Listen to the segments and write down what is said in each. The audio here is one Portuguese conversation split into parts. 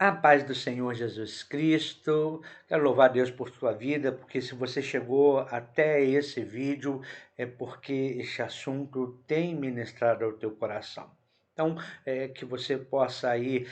A paz do Senhor Jesus Cristo. Quero louvar a Deus por sua vida, porque se você chegou até esse vídeo, é porque este assunto tem ministrado ao teu coração. Então, que você possa aí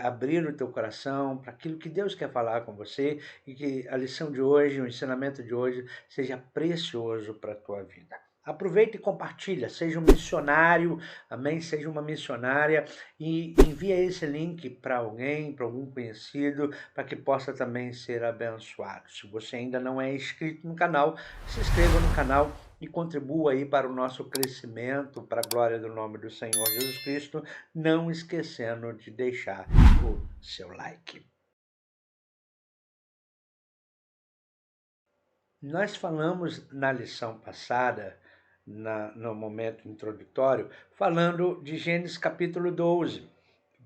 abrir o teu coração para aquilo que Deus quer falar com você e que a lição de hoje, o ensinamento de hoje, seja precioso para a tua vida. Aproveita e compartilha, seja um missionário, amém? Seja uma missionária e envia esse link para alguém, para algum conhecido, para que possa também ser abençoado. Se você ainda não é inscrito no canal, se inscreva no canal e contribua aí para o nosso crescimento, para a glória do nome do Senhor Jesus Cristo, não esquecendo de deixar o seu like. Nós falamos na lição passada, no momento introdutório, falando de Gênesis capítulo 12,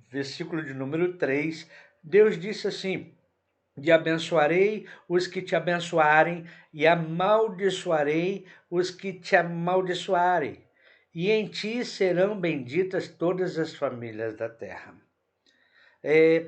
versículo de número 3, Deus disse assim: e abençoarei os que te abençoarem, e amaldiçoarei os que te amaldiçoarem, e em ti serão benditas todas as famílias da terra.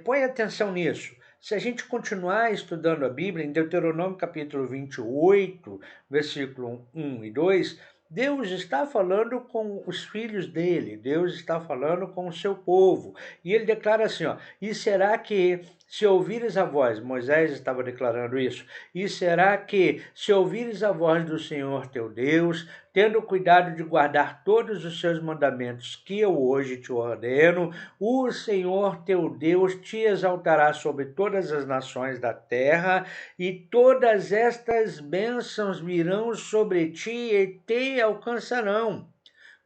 Põe atenção nisso. Se a gente continuar estudando a Bíblia, em Deuteronômio capítulo 28, versículo 1 e 2, Deus está falando com os filhos dele, Deus está falando com o seu povo. E ele declara assim, ó, e será que se ouvires a voz, Moisés estava declarando isso, e será que se ouvires a voz do Senhor teu Deus, tendo cuidado de guardar todos os seus mandamentos que eu hoje te ordeno, o Senhor teu Deus te exaltará sobre todas as nações da terra, e todas estas bênçãos virão sobre ti e te alcançarão,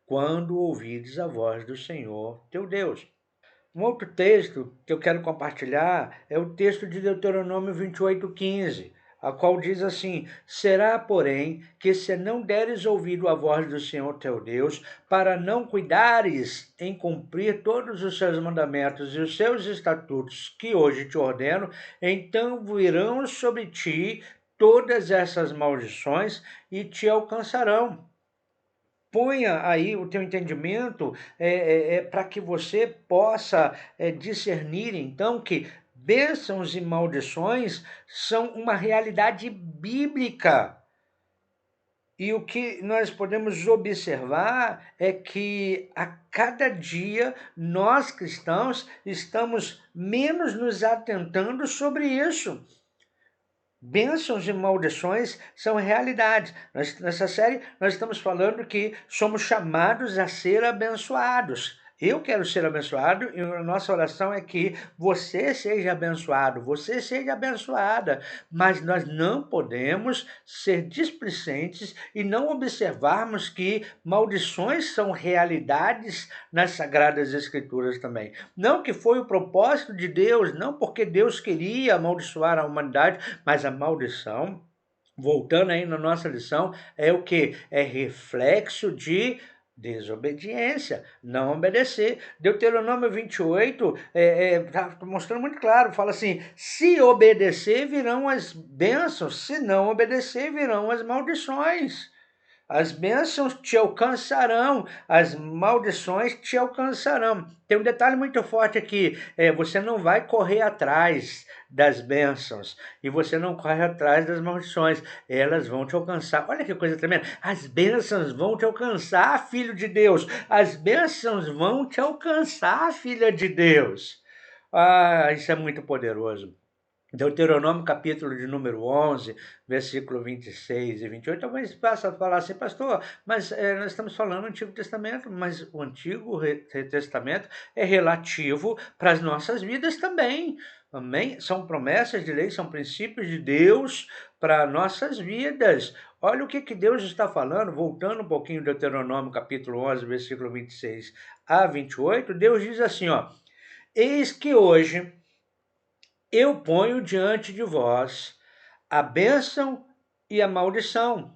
quando ouvires a voz do Senhor teu Deus. Um outro texto que eu quero compartilhar é o texto de Deuteronômio 28:15, a qual diz assim: será, porém, que se não deres ouvido à voz do Senhor teu Deus, para não cuidares em cumprir todos os seus mandamentos e os seus estatutos que hoje te ordeno, então virão sobre ti todas essas maldições e te alcançarão. Ponha aí o teu entendimento para que você possa discernir, então, que bênçãos e maldições são uma realidade bíblica. E o que nós podemos observar é que a cada dia nós cristãos estamos menos nos atentando sobre isso. Bênçãos e maldições são realidades. Nessa série, nós estamos falando que somos chamados a ser abençoados. Eu quero ser abençoado e a nossa oração é que você seja abençoado, você seja abençoada. Mas nós não podemos ser displicentes e não observarmos que maldições são realidades nas Sagradas Escrituras também. Não que foi o propósito de Deus, não porque Deus queria amaldiçoar a humanidade, mas a maldição, voltando aí na nossa lição, é o que? É reflexo de desobediência, não obedecer. Deuteronômio 28 está mostrando muito claro, fala assim, se obedecer virão as bênçãos, se não obedecer virão as maldições. As bênçãos te alcançarão, as maldições te alcançarão. Tem um detalhe muito forte aqui, você não vai correr atrás das bênçãos e você não corre atrás das maldições, elas vão te alcançar. Olha que coisa tremenda, as bênçãos vão te alcançar, filho de Deus, as bênçãos vão te alcançar, filha de Deus. Ah, isso é muito poderoso. Deuteronômio capítulo de número 11, versículo 26 e 28, talvez possa falar assim, pastor, mas nós estamos falando do Antigo Testamento, mas o Antigo Testamento é relativo para as nossas vidas também, amém? São promessas de lei, são princípios de Deus para nossas vidas. Olha o que Deus está falando, voltando um pouquinho do Deuteronômio capítulo 11, versículo 26 a 28, Deus diz assim, ó, eis que hoje eu ponho diante de vós a bênção e a maldição.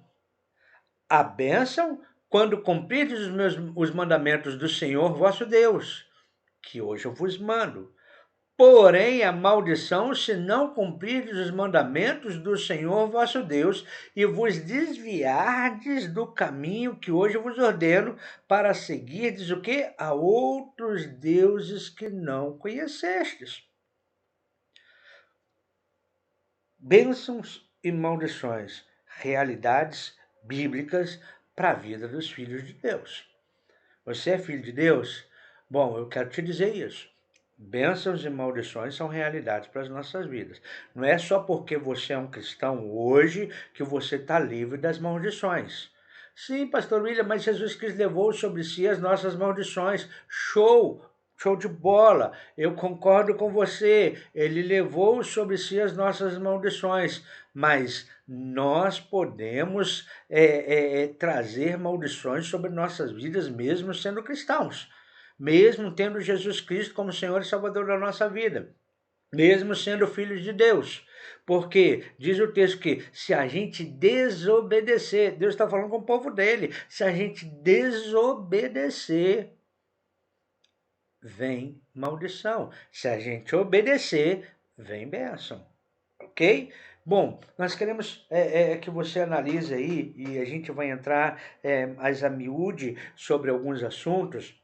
A bênção, quando cumprirdes os mandamentos do Senhor vosso Deus, que hoje eu vos mando. Porém, a maldição, se não cumprirdes os mandamentos do Senhor vosso Deus, e vos desviardes do caminho que hoje vos ordeno, para seguirdes o quê? A outros deuses que não conhecestes. Bênçãos e maldições, realidades bíblicas para a vida dos filhos de Deus. Você é filho de Deus? Bom, eu quero te dizer isso. Bênçãos e maldições são realidades para as nossas vidas. Não é só porque você é um cristão hoje que você está livre das maldições. Sim, pastor William, mas Jesus Cristo levou sobre si as nossas maldições. Show! Show de bola! Eu concordo com você. Ele levou sobre si as nossas maldições, mas nós podemos trazer maldições sobre nossas vidas, mesmo sendo cristãos, mesmo tendo Jesus Cristo como Senhor e Salvador da nossa vida, mesmo sendo filhos de Deus. Porque diz o texto que se a gente desobedecer, Deus está falando com o povo dele, se a gente desobedecer, vem maldição. Se a gente obedecer, vem bênção. Ok? Bom, nós queremos que você analise aí, e a gente vai entrar mais a miúde sobre alguns assuntos.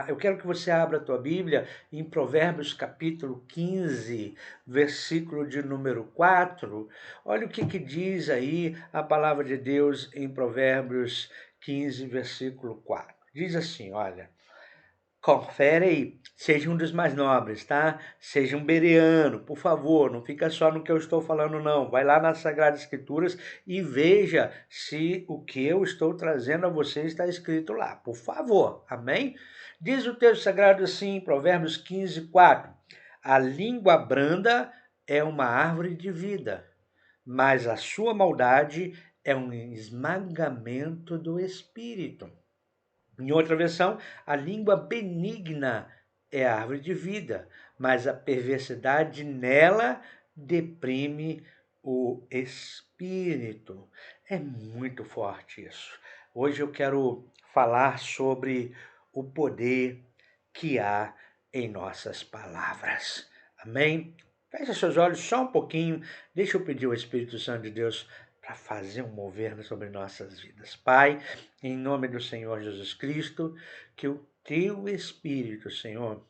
Eu quero que você abra a tua Bíblia em Provérbios capítulo 15, versículo de número 4. Olha o que diz aí a palavra de Deus em Provérbios 15, versículo 4. Diz assim, olha: confere aí, seja um dos mais nobres, tá? Seja um bereano, por favor, não fica só no que eu estou falando, não. Vai lá nas Sagradas Escrituras e veja se o que eu estou trazendo a você está escrito lá, por favor, amém? Diz o texto sagrado assim, Provérbios 15, 4. A língua branda é uma árvore de vida, mas a sua maldade é um esmagamento do espírito. Em outra versão, a língua benigna é a árvore de vida, mas a perversidade nela deprime o espírito. É muito forte isso. Hoje eu quero falar sobre o poder que há em nossas palavras. Amém? Feche seus olhos só um pouquinho. Deixa eu pedir ao Espírito Santo de Deus para fazer um mover sobre nossas vidas. Pai, em nome do Senhor Jesus Cristo, que o teu Espírito, Senhor,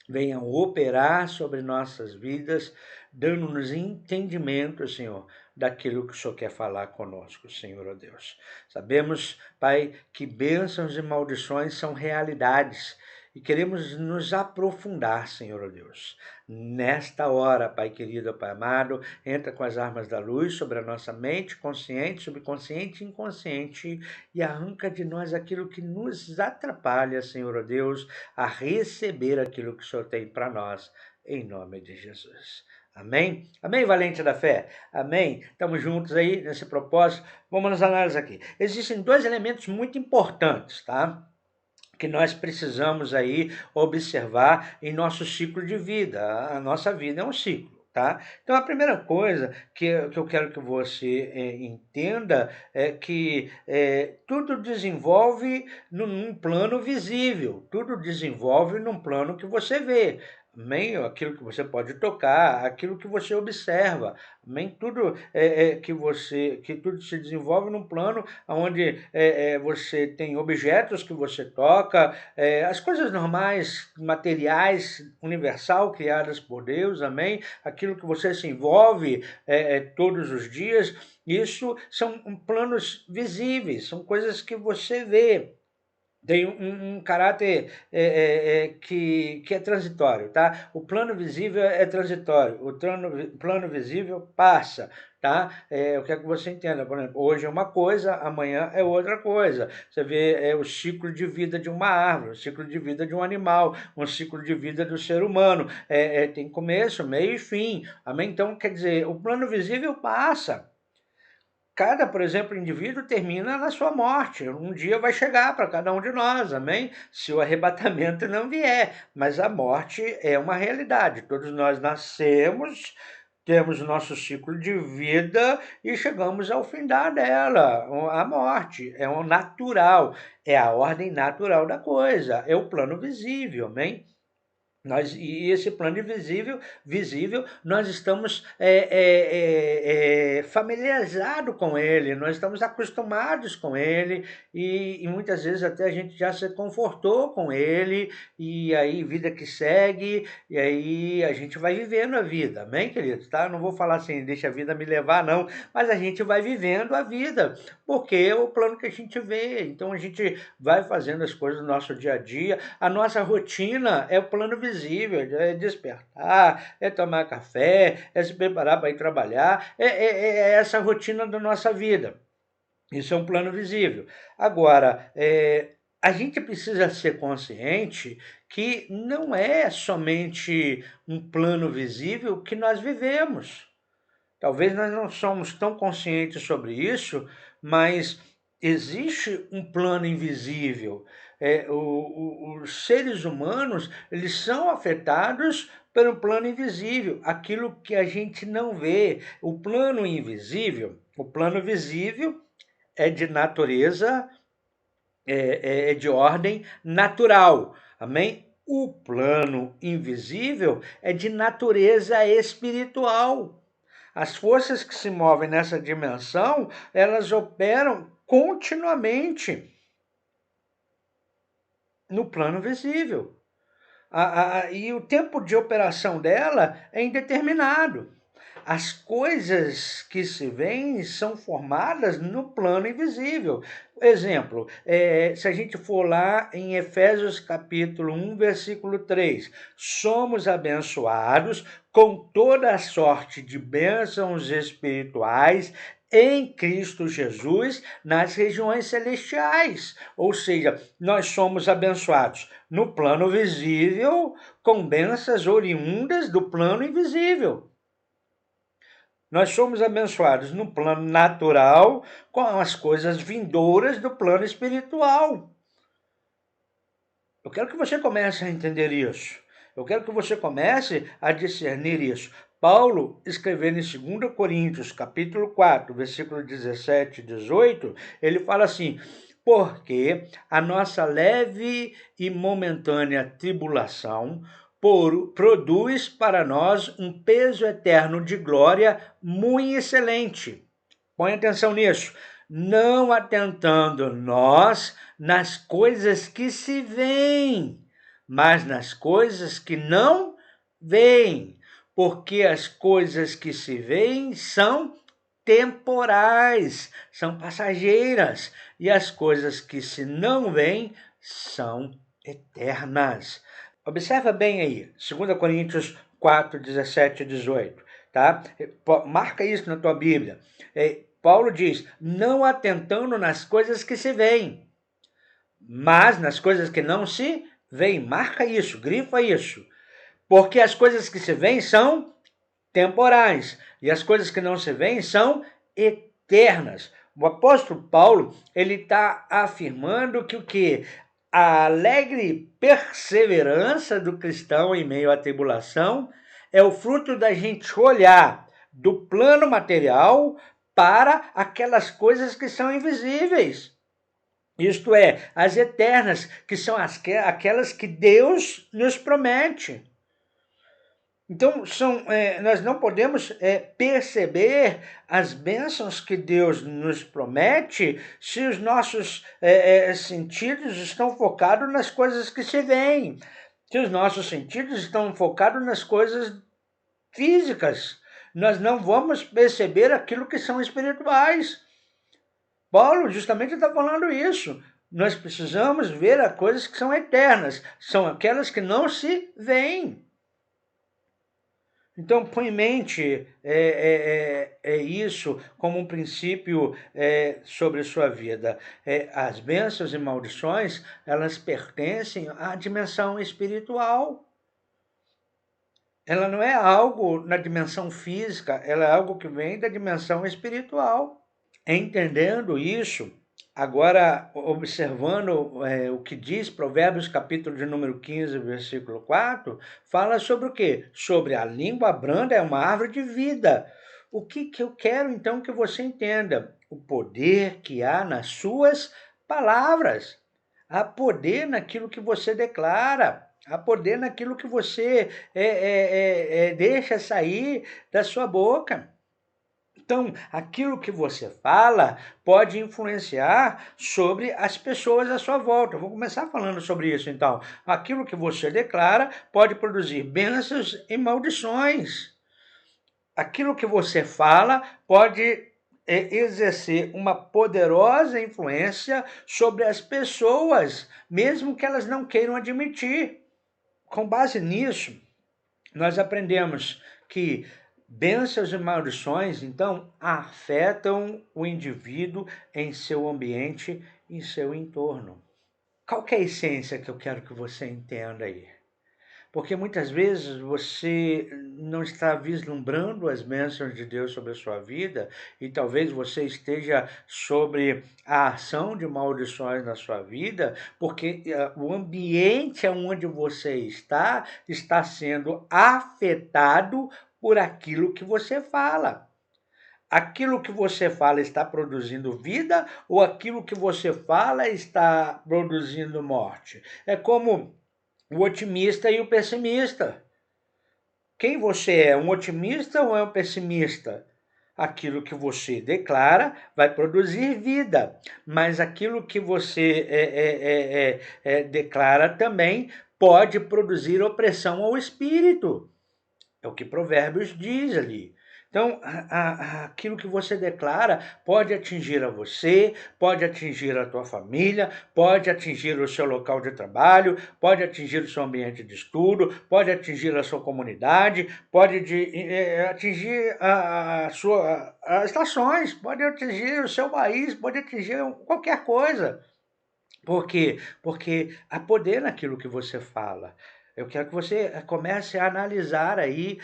venha operar sobre nossas vidas, dando-nos entendimento, Senhor, daquilo que o Senhor quer falar conosco, Senhor, ó Deus. Sabemos, Pai, que bênçãos e maldições são realidades e queremos nos aprofundar, Senhor, ó Deus. Nesta hora, Pai querido, Pai amado, entra com as armas da luz sobre a nossa mente, consciente, subconsciente e inconsciente, e arranca de nós aquilo que nos atrapalha, Senhor, ó Deus, a receber aquilo que o Senhor tem para nós, em nome de Jesus. Amém? Amém, valente da fé? Amém? Estamos juntos aí nesse propósito. Vamos nos analisar aqui. Existem dois elementos muito importantes, tá? Que nós precisamos aí observar em nosso ciclo de vida. A nossa vida é um ciclo, tá? Então, a primeira coisa que eu quero que você entenda é que tudo desenvolve num plano visível, tudo desenvolve num plano que você vê. Amém? Aquilo que você pode tocar, aquilo que você observa, amém? Tudo que tudo se desenvolve num plano onde você tem objetos que você toca, as coisas normais, materiais, universal, criadas por Deus, amém? Aquilo que você se envolve todos os dias, isso são planos visíveis, são coisas que você vê. Tem um caráter que é transitório, tá? O plano visível é transitório, o plano visível passa, tá? Eu quero que você entenda, por exemplo, hoje é uma coisa, amanhã é outra coisa. Você vê o ciclo de vida de uma árvore, o ciclo de vida de um animal, um ciclo de vida do ser humano. Tem começo, meio e fim, amém? Então, quer dizer, o plano visível passa. Cada, por exemplo, indivíduo termina na sua morte. Um dia vai chegar para cada um de nós, amém? Se o arrebatamento não vier. Mas a morte é uma realidade. Todos nós nascemos, temos o nosso ciclo de vida e chegamos ao findar dela. A morte é o natural, é a ordem natural da coisa, é o plano visível, amém? E esse plano visível, nós estamos familiarizados com ele, nós estamos acostumados com ele, e muitas vezes até a gente já se confortou com ele, e aí vida que segue, e aí a gente vai vivendo a vida, amém, queridos? Tá? Não vou falar assim, deixa a vida me levar, não, mas a gente vai vivendo a vida, porque é o plano que a gente vê, então a gente vai fazendo as coisas no nosso dia a dia, a nossa rotina é o plano visível, é despertar, é tomar café, é se preparar para ir trabalhar, é essa rotina da nossa vida. Isso é um plano visível. Agora, a gente precisa ser consciente que não é somente um plano visível que nós vivemos. Talvez nós não somos tão conscientes sobre isso, mas existe um plano invisível. Os seres humanos, eles são afetados pelo plano invisível, aquilo que a gente não vê. O plano visível é de natureza, é de ordem natural, amém? O plano invisível é de natureza espiritual. As forças que se movem nessa dimensão, elas operam continuamente no plano visível. E o tempo de operação dela é indeterminado. As coisas que se veem são formadas no plano invisível. Exemplo, se a gente for lá em Efésios capítulo 1, versículo 3, somos abençoados com toda a sorte de bênçãos espirituais em Cristo Jesus nas regiões celestiais. Ou seja, nós somos abençoados no plano visível com bênçãos oriundas do plano invisível. Nós somos abençoados no plano natural com as coisas vindouras do plano espiritual. Eu quero que você comece a entender isso. Eu quero que você comece a discernir isso. Paulo, escrevendo em 2 Coríntios, capítulo 4, versículo 17 e 18, ele fala assim: porque a nossa leve e momentânea tribulação produz para nós um peso eterno de glória muito excelente. Põe atenção nisso. Não atentando nós nas coisas que se veem, mas nas coisas que não veem, porque as coisas que se veem são temporais, são passageiras, e as coisas que se não veem são eternas. Observa bem aí, 2 Coríntios 4, 17 e 18, tá? Marca isso na tua Bíblia. Paulo diz, não atentando nas coisas que se veem, mas nas coisas que não se veem. Marca isso, grifa isso. Porque as coisas que se veem são temporais e as coisas que não se veem são eternas. O apóstolo Paulo, ele está afirmando que o quê? A alegre perseverança do cristão em meio à tribulação é o fruto da gente olhar do plano material para aquelas coisas que são invisíveis. Isto é, as eternas, que são aquelas que Deus nos promete. Então, nós não podemos perceber as bênçãos que Deus nos promete se os nossos sentidos estão focados nas coisas que se veem, se os nossos sentidos estão focados nas coisas físicas. Nós não vamos perceber aquilo que são espirituais. Paulo justamente está falando isso. Nós precisamos ver as coisas que são eternas, são aquelas que não se veem. Então, põe em mente isso como um princípio sobre a sua vida. As bênçãos e maldições, elas pertencem à dimensão espiritual. Ela não é algo na dimensão física, ela é algo que vem da dimensão espiritual. Entendendo isso, agora observando o que diz Provérbios capítulo de número 15, versículo 4, fala sobre o quê? Sobre a língua branda é uma árvore de vida. O que eu quero então que você entenda? O poder que há nas suas palavras. Há poder naquilo que você declara. Há poder naquilo que você deixa sair da sua boca. Então, aquilo que você fala pode influenciar sobre as pessoas à sua volta. Eu vou começar falando sobre isso, então. Aquilo que você declara pode produzir bênçãos e maldições. Aquilo que você fala pode exercer uma poderosa influência sobre as pessoas, mesmo que elas não queiram admitir. Com base nisso, nós aprendemos que bênçãos e maldições, então, afetam o indivíduo em seu ambiente, em seu entorno. Qual que é a essência que eu quero que você entenda aí? Porque muitas vezes você não está vislumbrando as bênçãos de Deus sobre a sua vida e talvez você esteja sobre a ação de maldições na sua vida, porque o ambiente onde você está sendo afetado por aquilo que você fala. Aquilo que você fala está produzindo vida ou aquilo que você fala está produzindo morte? É como o otimista e o pessimista. Quem você é, um otimista ou é um pessimista? Aquilo que você declara vai produzir vida, mas aquilo que você declara também pode produzir opressão ao espírito. É o que Provérbios diz ali. Então, aquilo que você declara pode atingir a você, pode atingir a tua família, pode atingir o seu local de trabalho, pode atingir o seu ambiente de estudo, pode atingir a sua comunidade, pode atingir as estações, pode atingir o seu país, pode atingir qualquer coisa. Por quê? Porque há poder naquilo que você fala. Eu quero que você comece a analisar aí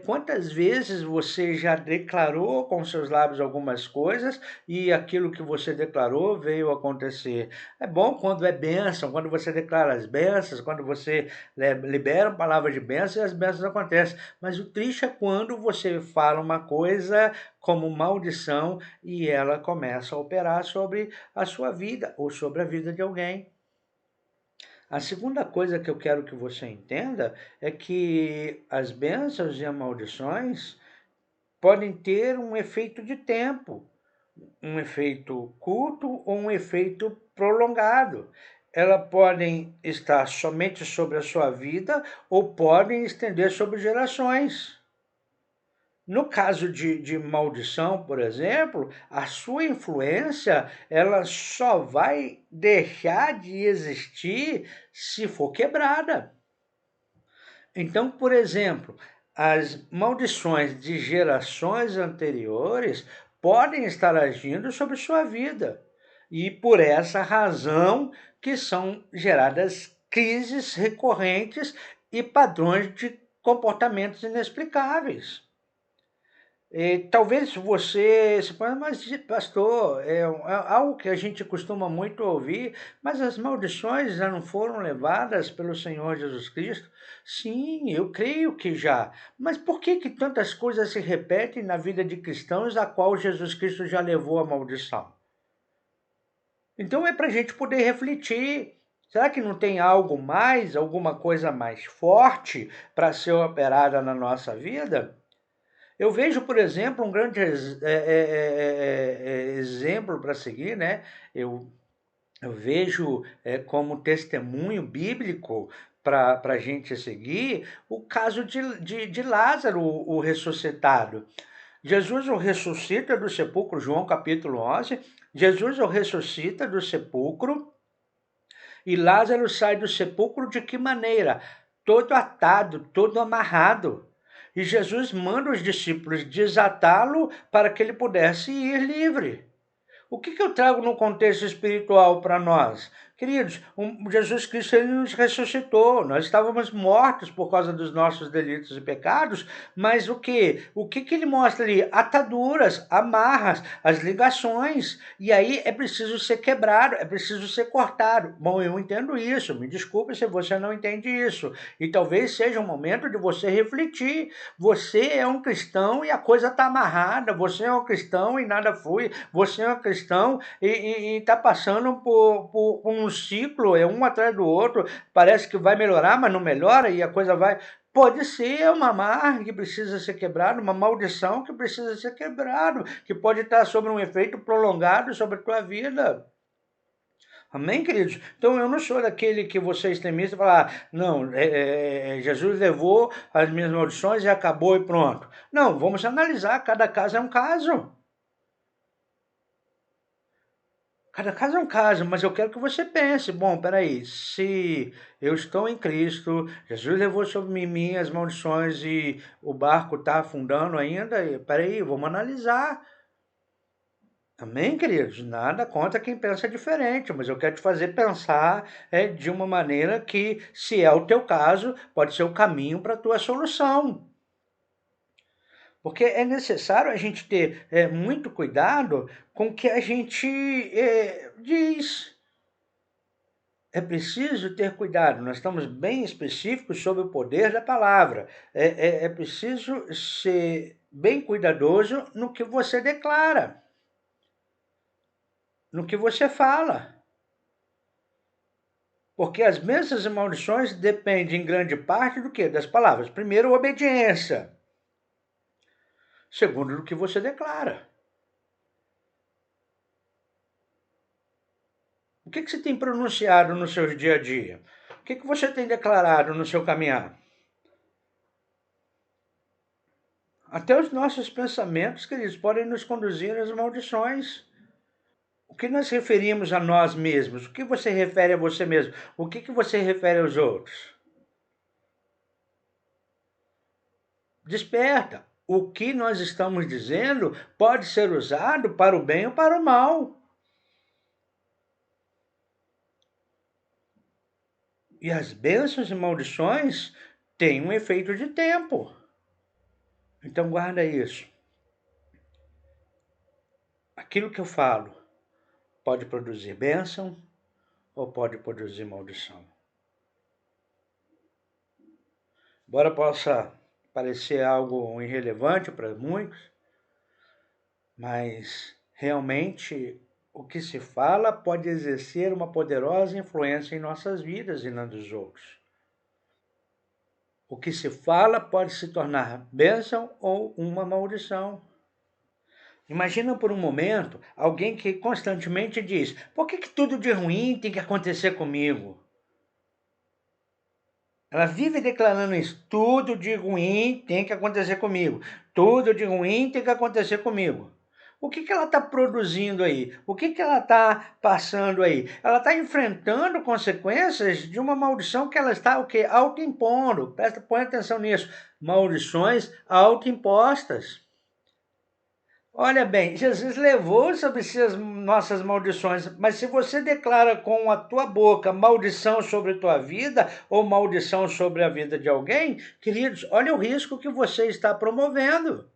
quantas vezes você já declarou com seus lábios algumas coisas e aquilo que você declarou veio acontecer. É bom quando é bênção, quando você declara as bênçãos, quando você libera uma palavra de bênção e as bênçãos acontecem. Mas o triste é quando você fala uma coisa como maldição e ela começa a operar sobre a sua vida ou sobre a vida de alguém. A segunda coisa que eu quero que você entenda é que as bênçãos e as maldições podem ter um efeito de tempo, um efeito curto ou um efeito prolongado. Elas podem estar somente sobre a sua vida ou podem estender sobre gerações. No caso de maldição, por exemplo, a sua influência ela só vai deixar de existir se for quebrada. Então, por exemplo, as maldições de gerações anteriores podem estar agindo sobre sua vida. E por essa razão que são geradas crises recorrentes e padrões de comportamentos inexplicáveis. Talvez você se fale, mas pastor, algo que a gente costuma muito ouvir, mas as maldições já não foram levadas pelo Senhor Jesus Cristo? Sim, eu creio que já. Mas por que que tantas coisas se repetem na vida de cristãos a qual Jesus Cristo já levou a maldição? Então é para a gente poder refletir. Será que não tem algo mais, alguma coisa mais forte para ser operada na nossa vida? Eu vejo, por exemplo, um grande exemplo para seguir, né? Eu vejo como testemunho bíblico para a gente seguir o caso de Lázaro, o ressuscitado. Jesus o ressuscita do sepulcro, João capítulo 11. Jesus o ressuscita do sepulcro e Lázaro sai do sepulcro de que maneira? Todo atado, todo amarrado. E Jesus manda os discípulos desatá-lo para que ele pudesse ir livre. O que eu trago no contexto espiritual para nós? Queridos, Jesus Cristo ele nos ressuscitou. Nós estávamos mortos por causa dos nossos delitos e pecados, mas o que? O que ele mostra ali? Ataduras, amarras, as ligações. E aí é preciso ser quebrado, é preciso ser cortado. Bom, eu entendo isso. Me desculpe se você não entende isso. E talvez seja um momento de você refletir. Você é um cristão e a coisa está amarrada. Você é um cristão e nada flui. Você é um cristão e está passando por um um ciclo, é um atrás do outro, parece que vai melhorar, mas não melhora e a coisa vai. Pode ser uma marca que precisa ser quebrada, uma maldição que precisa ser quebrada, que pode estar sobre um efeito prolongado sobre a tua vida. Amém, queridos? Então eu não sou daquele que você é extremista e fala, não, Jesus levou as minhas maldições e acabou e pronto. Não, vamos analisar, cada caso é um caso. Cada caso é um caso, mas eu quero que você pense, bom, peraí, se eu estou em Cristo, Jesus levou sobre mim minhas maldições e o barco está afundando ainda, peraí, vamos analisar. Amém, queridos? Nada contra quem pensa diferente, mas eu quero te fazer pensar de uma maneira que, se é o teu caso, pode ser o caminho para a tua solução. Porque é necessário a gente ter muito cuidado com o que a gente diz. É preciso ter cuidado, nós estamos bem específicos sobre o poder da palavra. É preciso ser bem cuidadoso no que você declara, no que você fala. Porque as bênçãos e maldições dependem em grande parte do quê? Das palavras. Primeiro, obediência. Segundo, do que você declara. O que você tem pronunciado no seu dia a dia? O que você tem declarado no seu caminhar? Até os nossos pensamentos, queridos, podem nos conduzir às maldições. O que nós referimos a nós mesmos? O que você refere a você mesmo? O que você refere aos outros? Desperta. O que nós estamos dizendo pode ser usado para o bem ou para o mal. E as bênçãos e maldições têm um efeito de tempo. Então guarda isso. Aquilo que eu falo pode produzir bênção ou pode produzir maldição. Embora possa parecer algo irrelevante para muitos, mas realmente o que se fala pode exercer uma poderosa influência em nossas vidas e na dos outros. O que se fala pode se tornar bênção ou uma maldição. Imagina por um momento alguém que constantemente diz: por que tudo de ruim tem que acontecer comigo? Ela vive declarando isso: tudo de ruim tem que acontecer comigo. Tudo de ruim tem que acontecer comigo. O que ela está produzindo aí? O que ela está passando aí? Ela está enfrentando consequências de uma maldição que ela está o quê? Autoimpondo. Põe atenção nisso. Maldições autoimpostas. Olha bem, Jesus levou sobre si as nossas maldições, mas se você declara com a tua boca maldição sobre a tua vida ou maldição sobre a vida de alguém, queridos, olha o risco que você está promovendo.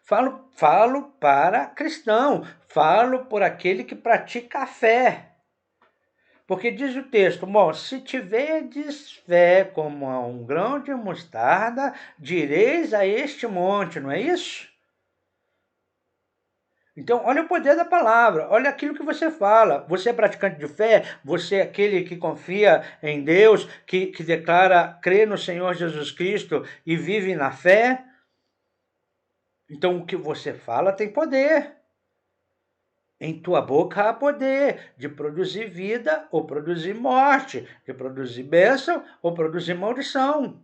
Falo para cristão, falo por aquele que pratica a fé. Porque diz o texto, bom, se tiverdes fé como a um grão de mostarda, direis a este monte, não é isso? Então, olha o poder da palavra, olha aquilo que você fala. Você é praticante de fé, você é aquele que confia em Deus, que declara crer no Senhor Jesus Cristo e vive na fé. Então, o que você fala tem poder. Em tua boca há poder de produzir vida ou produzir morte, de produzir bênção ou produzir maldição.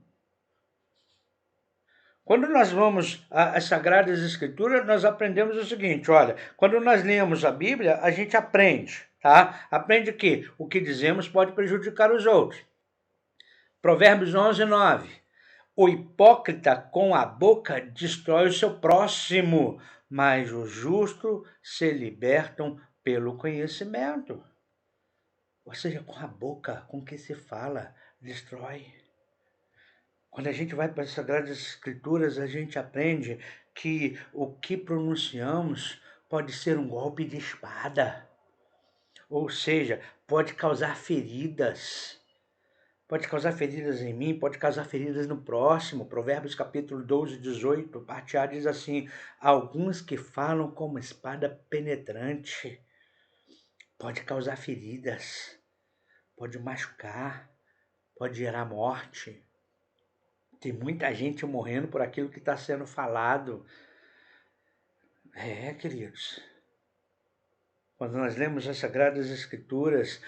Quando nós vamos às Sagradas Escrituras, nós aprendemos o seguinte, olha, quando nós lemos a Bíblia, a gente aprende, tá? Aprende que o que dizemos pode prejudicar os outros. Provérbios 11, 9. O hipócrita com a boca destrói o seu próximo, mas os justos se libertam pelo conhecimento. Ou seja, com a boca, com o que se fala, destrói. Quando a gente vai para as Sagradas Escrituras, a gente aprende que o que pronunciamos pode ser um golpe de espada. Ou seja, pode causar feridas. Pode causar feridas em mim, pode causar feridas no próximo. Provérbios capítulo 12, 18, parte A diz assim: alguns que falam como espada penetrante pode causar feridas. pode machucar, pode gerar morte. Tem muita gente morrendo por aquilo que está sendo falado. Queridos. Quando nós lemos as Sagradas Escrituras,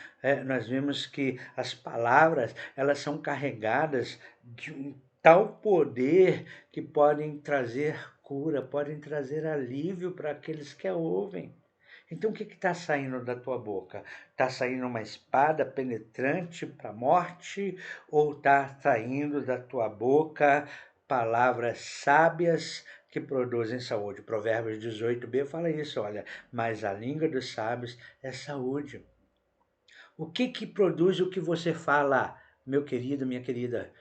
nós vemos que as palavras, elas são carregadas de um tal poder que podem trazer cura, podem trazer alívio para aqueles que a ouvem. Então, o que está saindo da tua boca? Está saindo uma espada penetrante para a morte ou está saindo da tua boca palavras sábias que produzem saúde? Provérbios 18b fala isso, olha, mas a língua dos sábios é saúde. O que produz o que você fala, meu querido, minha querida?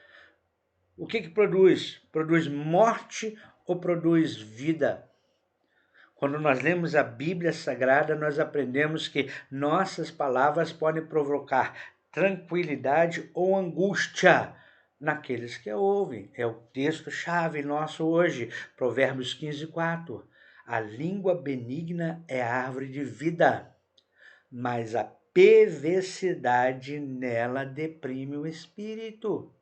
O que produz? Produz morte ou produz vida? Quando nós lemos a Bíblia Sagrada, nós aprendemos que nossas palavras podem provocar tranquilidade ou angústia naqueles que a ouvem. É o texto-chave nosso hoje, Provérbios 15:4. A língua benigna é a árvore de vida, mas a perversidade nela deprime o espírito.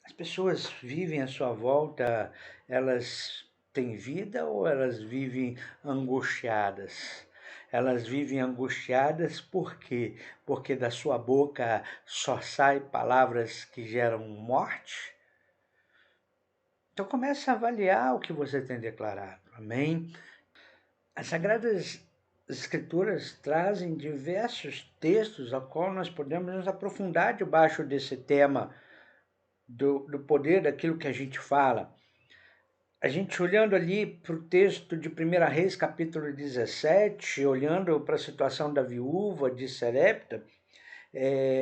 As pessoas vivem à sua volta, elas têm vida ou elas vivem angustiadas? Elas vivem angustiadas por quê? Porque da sua boca só saem palavras que geram morte? Então comece a avaliar o que você tem declarado, amém? As Sagradas Escrituras trazem diversos textos ao qual nós podemos nos aprofundar debaixo desse tema do poder daquilo que a gente fala. A gente olhando ali para o texto de 1 Reis, capítulo 17, olhando para a situação da viúva de Serepta,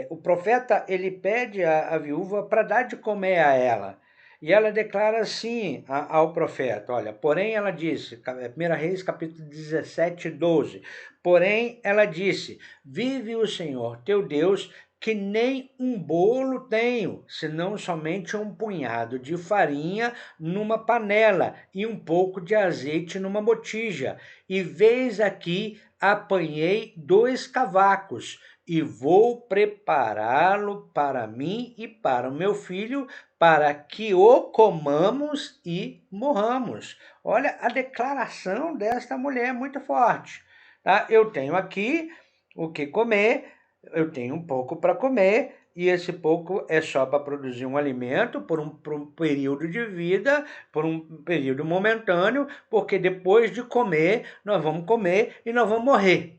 o profeta ele pede a viúva para dar de comer a ela. E ela declara assim ao profeta, olha, porém ela disse, 1 Reis capítulo 17, 12, porém ela disse, vive o Senhor teu Deus, que nem um bolo tenho, senão somente um punhado de farinha numa panela e um pouco de azeite numa botija. E veis aqui, apanhei 2 cavacos, e vou prepará-lo para mim e para o meu filho, para que o comamos e morramos. Olha, a declaração desta mulher é muito forte. Tá? Eu tenho aqui o que comer, eu tenho um pouco para comer, e esse pouco é só para produzir um alimento por um período de vida, por um período momentâneo, porque depois de comer, nós vamos comer e nós vamos morrer.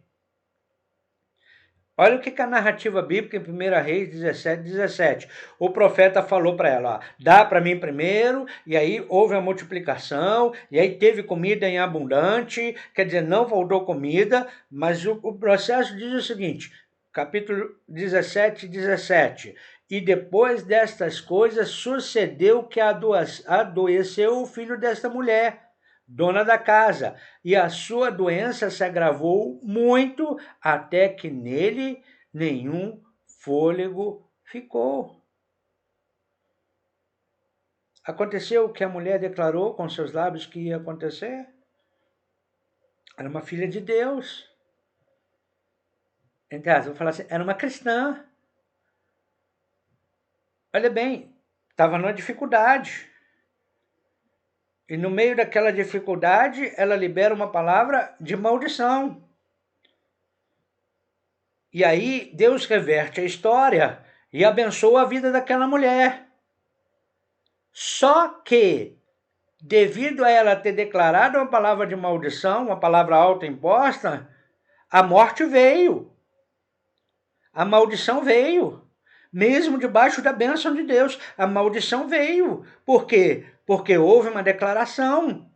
Olha o que a narrativa bíblica em 1 Reis 17, 17. O profeta falou para ela, ó, dá para mim primeiro, e aí houve a multiplicação, e aí teve comida em abundante, quer dizer, não faltou comida, mas o processo diz o seguinte, capítulo 17, 17. E depois destas coisas sucedeu que adoeceu o filho desta mulher, dona da casa, e a sua doença se agravou muito, até que nele nenhum fôlego ficou. Aconteceu o que a mulher declarou com seus lábios que ia acontecer? Era uma filha de Deus. Então, vou falar assim, era uma cristã. Olha bem, estava numa dificuldade. E no meio daquela dificuldade, ela libera uma palavra de maldição. E aí Deus reverte a história e abençoa a vida daquela mulher. Só que, devido a ela ter declarado uma palavra de maldição, uma palavra autoimposta, a morte veio. A maldição veio. Mesmo debaixo da bênção de Deus, a maldição veio. Por quê? Porque houve uma declaração.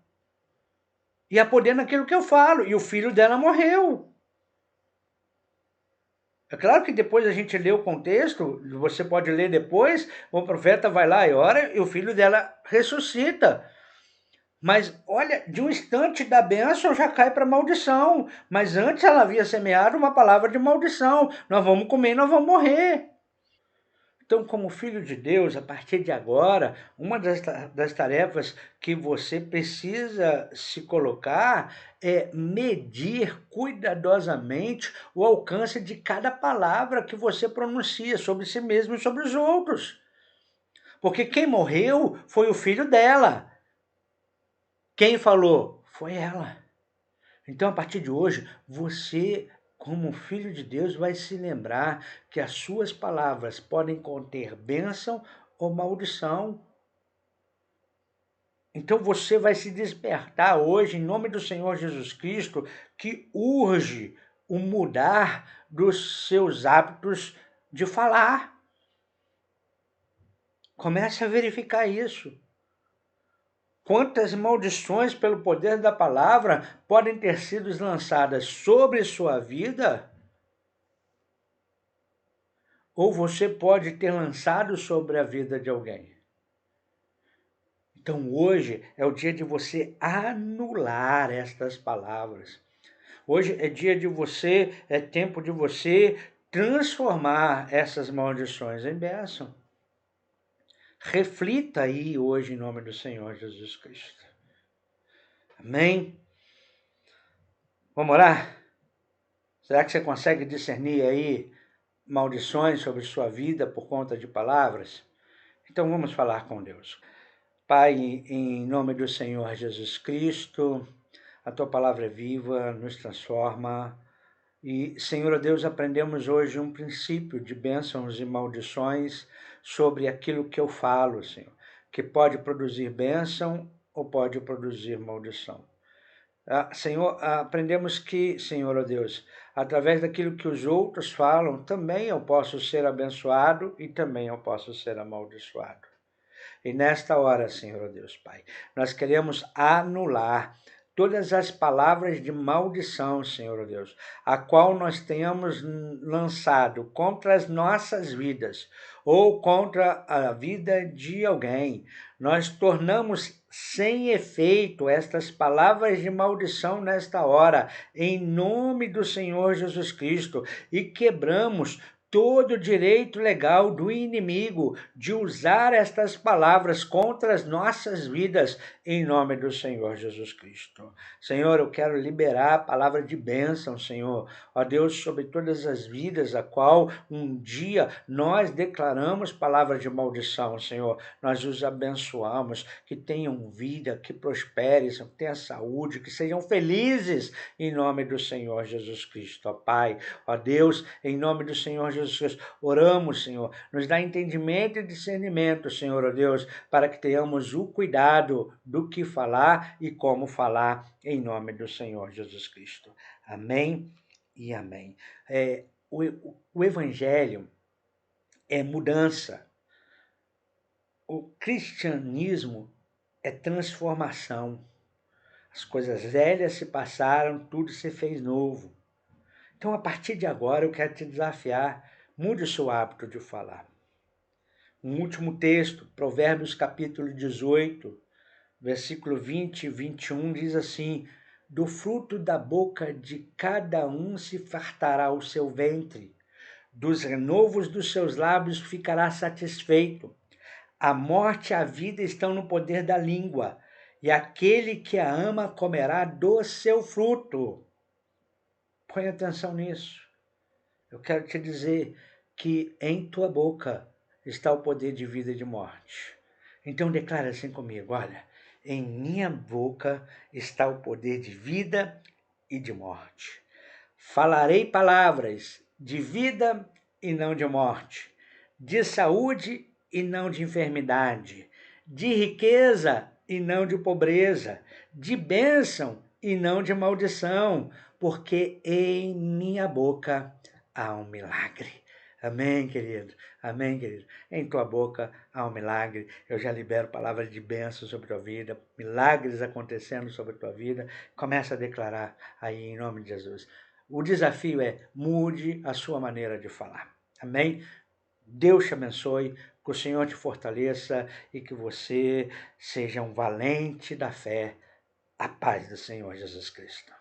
E há poder naquilo que eu falo. E o filho dela morreu. É claro que depois a gente lê o contexto, você pode ler depois, o profeta vai lá e ora e o filho dela ressuscita. Mas olha, de um instante da bênção já cai para maldição. Mas antes ela havia semeado uma palavra de maldição. Nós vamos comer, nós vamos morrer. Então, como filho de Deus, a partir de agora, uma das tarefas que você precisa se colocar é medir cuidadosamente o alcance de cada palavra que você pronuncia sobre si mesmo e sobre os outros. Porque quem morreu foi o filho dela. Quem falou? Foi ela. Então, a partir de hoje, você, como filho de Deus, vai se lembrar que as suas palavras podem conter bênção ou maldição. Então, você vai se despertar hoje, em nome do Senhor Jesus Cristo, que urge o mudar dos seus hábitos de falar. Comece a verificar isso. Quantas maldições pelo poder da palavra podem ter sido lançadas sobre sua vida? Ou você pode ter lançado sobre a vida de alguém? Então hoje é o dia de você anular estas palavras. Hoje é dia de você, é tempo de você transformar essas maldições em bênção. Reflita aí hoje em nome do Senhor Jesus Cristo. Amém? Vamos orar? Será que você consegue discernir aí maldições sobre sua vida por conta de palavras? Então vamos falar com Deus. Pai, em nome do Senhor Jesus Cristo, a tua palavra é viva, nos transforma. E, Senhor Deus, aprendemos hoje um princípio de bênçãos e maldições sobre aquilo que eu falo, Senhor, que pode produzir bênção ou pode produzir maldição. Senhor, aprendemos que, Senhor Deus, através daquilo que os outros falam, também eu posso ser abençoado e também eu posso ser amaldiçoado. E nesta hora, Senhor Deus Pai, nós queremos anular todas as palavras de maldição, Senhor Deus, a qual nós tenhamos lançado contra as nossas vidas ou contra a vida de alguém. Nós tornamos sem efeito estas palavras de maldição nesta hora, em nome do Senhor Jesus Cristo, e quebramos todo o direito legal do inimigo de usar estas palavras contra as nossas vidas, em nome do Senhor Jesus Cristo. Senhor, eu quero liberar a palavra de bênção, Senhor, ó Deus, sobre todas as vidas, a qual um dia nós declaramos palavras de maldição, Senhor. Nós os abençoamos, que tenham vida, que prosperem, que tenham saúde, que sejam felizes, em nome do Senhor Jesus Cristo, ó Pai, ó Deus, em nome do Senhor Jesus Cristo, oramos, Senhor, nos dá entendimento e discernimento, Senhor, ó Deus, para que tenhamos o cuidado do que falar e como falar, em nome do Senhor Jesus Cristo. Amém e amém. O Evangelho é mudança. O cristianismo é transformação. As coisas velhas se passaram, tudo se fez novo. Então, a partir de agora, eu quero te desafiar, mude o seu hábito de falar. Um último texto, Provérbios capítulo 18, versículo 20 e 21, diz assim: do fruto da boca de cada um se fartará o seu ventre, dos renovos dos seus lábios ficará satisfeito. A morte e a vida estão no poder da língua, e aquele que a ama comerá do seu fruto. Põe atenção nisso. Eu quero te dizer que em tua boca está o poder de vida e de morte. Então declara assim comigo: olha, em minha boca está o poder de vida e de morte. Falarei palavras de vida e não de morte, de saúde e não de enfermidade, de riqueza e não de pobreza, de bênção e não de maldição, porque em minha boca há um milagre. Amém, querido? Amém, querido? Em tua boca há um milagre. Eu já libero palavras de bênção sobre a tua vida, milagres acontecendo sobre a tua vida. Começa a declarar aí em nome de Jesus. O desafio é mude a sua maneira de falar. Amém? Deus te abençoe, que o Senhor te fortaleça e que você seja um valente da fé. A paz do Senhor Jesus Cristo.